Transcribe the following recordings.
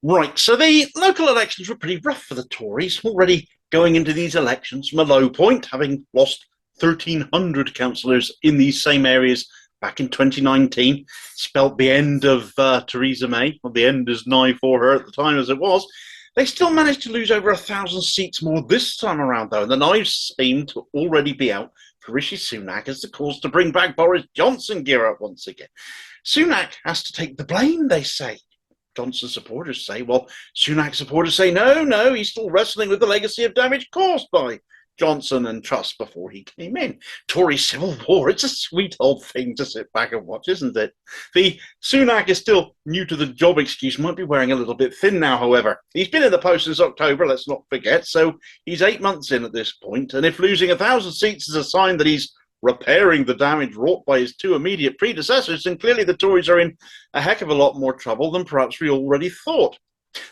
Right, so the local elections were pretty rough for the Tories, already going into these elections from a low point, having lost 1,300 councillors in these same areas back in 2019, spelt the end of Theresa May, or the end is nigh for her at the time as it was. They still managed to lose over 1,000 seats more this time around, though, and the knives seem to already be out for Rishi Sunak as the cause to bring back Boris Johnson gear up once again. Sunak has to take the blame, they say. Johnson supporters say, well, Sunak supporters say, no, he's still wrestling with the legacy of damage caused by Johnson and Truss before he came in. Tory civil war, it's a sweet old thing to sit back and watch, isn't it? The Sunak is still new to the job excuse, might be wearing a little bit thin now, however. He's been in the post since October, let's not forget, so he's 8 months in at this point, and if losing 1,000 seats is a sign that he's repairing the damage wrought by his two immediate predecessors, then clearly the Tories are in a heck of a lot more trouble than perhaps we already thought.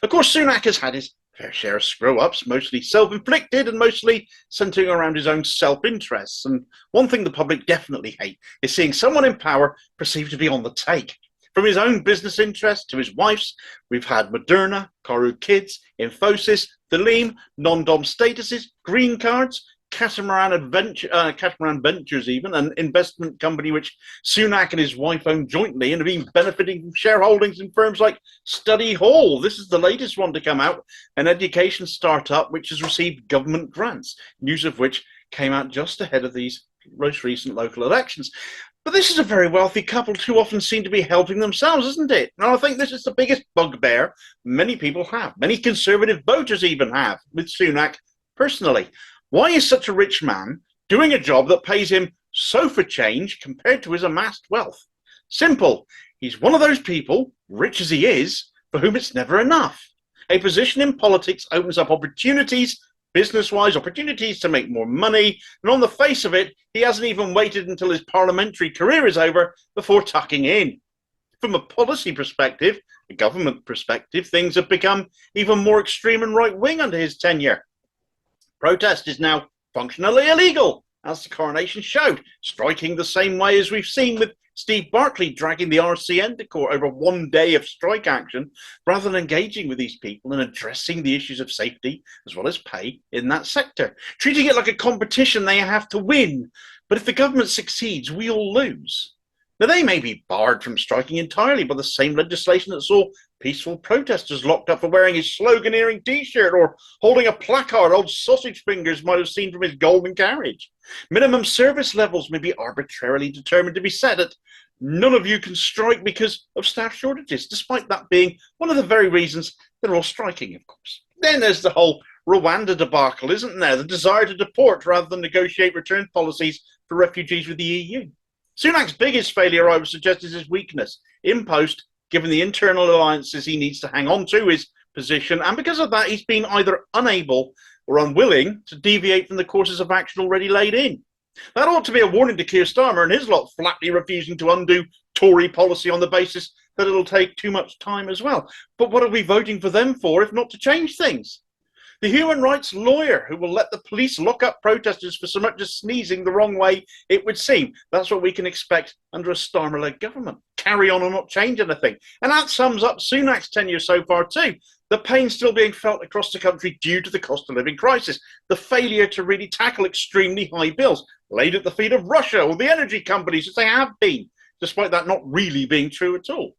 Of course, Sunak has had his fair share of screw-ups, mostly self-inflicted and mostly centering around his own self-interests. And one thing the public definitely hate is seeing someone in power perceived to be on the take. From his own business interests to his wife's, we've had Moderna, Koru Kids, Infosys, Theleme, non-dom statuses, green cards, Catamaran Ventures, even an investment company which Sunak and his wife own jointly and have been benefiting from shareholdings in firms like Study Hall. This is the latest one to come out, an education startup which has received government grants, news of which came out just ahead of these most recent local elections. But this is a very wealthy couple who often seem to be helping themselves, isn't it? And I think this is the biggest bugbear many people have, many conservative voters even have, with Sunak personally. Why is such a rich man doing a job that pays him so for change compared to his amassed wealth? Simple. He's one of those people, rich as he is, for whom it's never enough. A position in politics opens up opportunities, business-wise, opportunities to make more money, and on the face of it, he hasn't even waited until his parliamentary career is over before tucking in. From a policy perspective, a government perspective, things have become even more extreme and right-wing under his tenure. Protest is now functionally illegal, as the Coronation showed, striking the same way as we've seen with Steve Barclay dragging the RCN to court over 1 day of strike action, rather than engaging with these people and addressing the issues of safety as well as pay in that sector, treating it like a competition they have to win. But if the government succeeds, we all lose. Now, they may be barred from striking entirely by the same legislation that saw peaceful protesters locked up for wearing his sloganeering T-shirt or holding a placard old sausage fingers might have seen from his golden carriage. Minimum service levels may be arbitrarily determined to be set at none of you can strike because of staff shortages, despite that being one of the very reasons they're all striking, of course. Then there's the whole Rwanda debacle, isn't there? The desire to deport rather than negotiate return policies for refugees with the EU. Sunak's biggest failure, I would suggest, is his weakness in post, given the internal alliances he needs to hang on to his position, and because of that, he's been either unable or unwilling to deviate from the courses of action already laid in. That ought to be a warning to Keir Starmer and his lot flatly refusing to undo Tory policy on the basis that it'll take too much time as well. But what are we voting for them for if not to change things? The human rights lawyer who will let the police lock up protesters for so much as sneezing the wrong way, it would seem. That's what we can expect under a Starmer-led government. Carry on and not change anything. And that sums up Sunak's tenure so far too. The pain still being felt across the country due to the cost of living crisis. The failure to really tackle extremely high bills, laid at the feet of Russia or the energy companies, as they have been, despite that not really being true at all.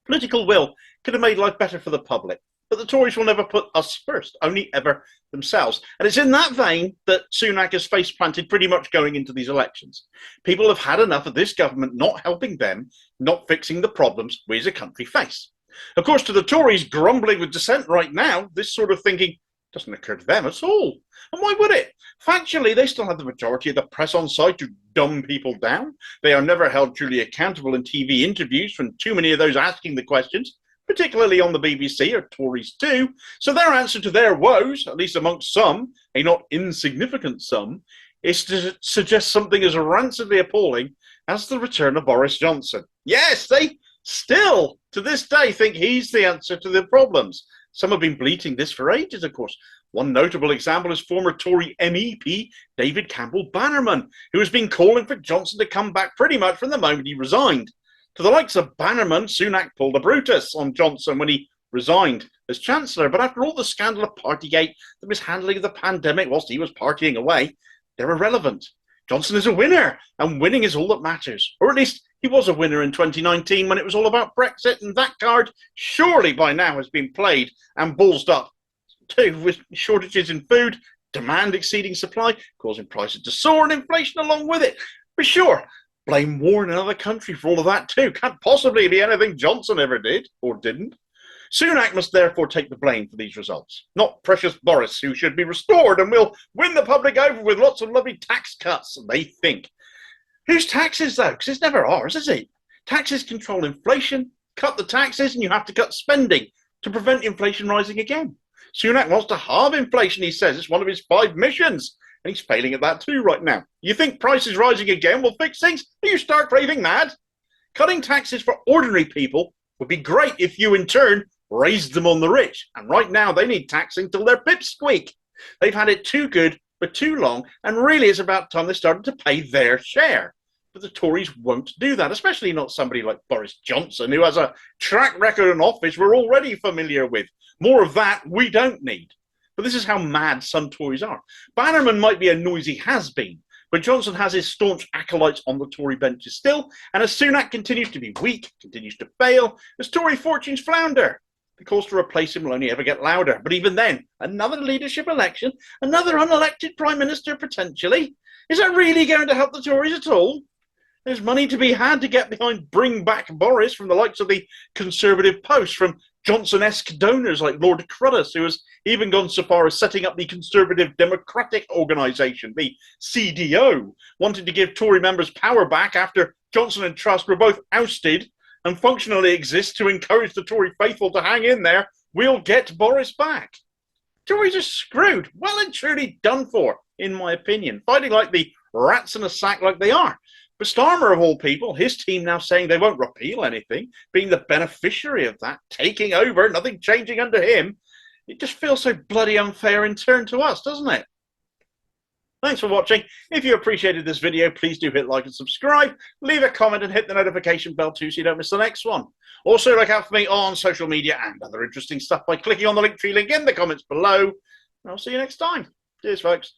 Political will could have made life better for the public. But the Tories will never put us first, only ever themselves. And it's in that vein that Sunak has face planted pretty much going into these elections. People have had enough of this government not helping them, not fixing the problems we as a country face. Of course, to the Tories grumbling with dissent right now, this sort of thinking doesn't occur to them at all. And why would it? Factually, they still have the majority of the press on side to dumb people down. They are never held truly accountable in TV interviews from too many of those asking the questions, particularly on the BBC, or Tories too. So their answer to their woes, at least amongst some, a not insignificant some, is to suggest something as rancidly appalling as the return of Boris Johnson. Yes, they still, to this day, think he's the answer to the problems. Some have been bleating this for ages, of course. One notable example is former Tory MEP David Campbell Bannerman, who has been calling for Johnson to come back pretty much from the moment he resigned. To the likes of Bannerman, Sunak pulled a Brutus on Johnson when he resigned as Chancellor. But after all the scandal of Partygate, the mishandling of the pandemic whilst he was partying away, they're irrelevant. Johnson is a winner, and winning is all that matters. Or at least he was a winner in 2019 when it was all about Brexit, and that card surely by now has been played and ballsed up too, with shortages in food, demand exceeding supply, causing prices to soar and inflation along with it. But sure, blame war in another country for all of that too. Can't possibly be anything Johnson ever did or didn't. Sunak must therefore take the blame for these results, not precious Boris, who should be restored and will win the public over with lots of lovely tax cuts, they think. Whose taxes, though? Because it's never ours, is it? Taxes control inflation, cut the taxes, and you have to cut spending to prevent inflation rising again. Sunak wants to halve inflation, he says. It's one of his 5 missions, and he's failing at that too right now. You think prices rising again will fix things? You start raving mad. Cutting taxes for ordinary people would be great if you, in turn, raised them on the rich. And right now, they need taxing till their pips squeak. They've had it too good for too long, and really it's about time they started to pay their share. But the Tories won't do that, especially not somebody like Boris Johnson, who has a track record in office we're already familiar with. More of that we don't need. But this is how mad some Tories are. Bannerman might be a noisy has-been, but Johnson has his staunch acolytes on the Tory benches still, and as Sunak continues to be weak, continues to fail, as Tory fortunes flounder, the calls to replace him will only ever get louder. But even then, another leadership election, another unelected Prime Minister potentially. Is that really going to help the Tories at all? There's money to be had to get behind Bring Back Boris from the likes of the Conservative Post, from Johnson-esque donors like Lord Cruddas, who has even gone so far as setting up the Conservative Democratic Organisation, the CDO, wanting to give Tory members power back after Johnson and Truss were both ousted and functionally exist to encourage the Tory faithful to hang in there. We'll get Boris back. Tories are screwed, well and truly done for, in my opinion, fighting like the rats in a sack like they are. But Starmer, of all people, his team now saying they won't repeal anything, being the beneficiary of that, taking over, nothing changing under him. It just feels so bloody unfair in turn to us, doesn't it? Thanks for watching. If you appreciated this video, please do hit like and subscribe, leave a comment and hit the notification bell too so you don't miss the next one. Also, look out for me on social media and other interesting stuff by clicking on the Linktree link in the comments below. And I'll see you next time. Cheers, folks.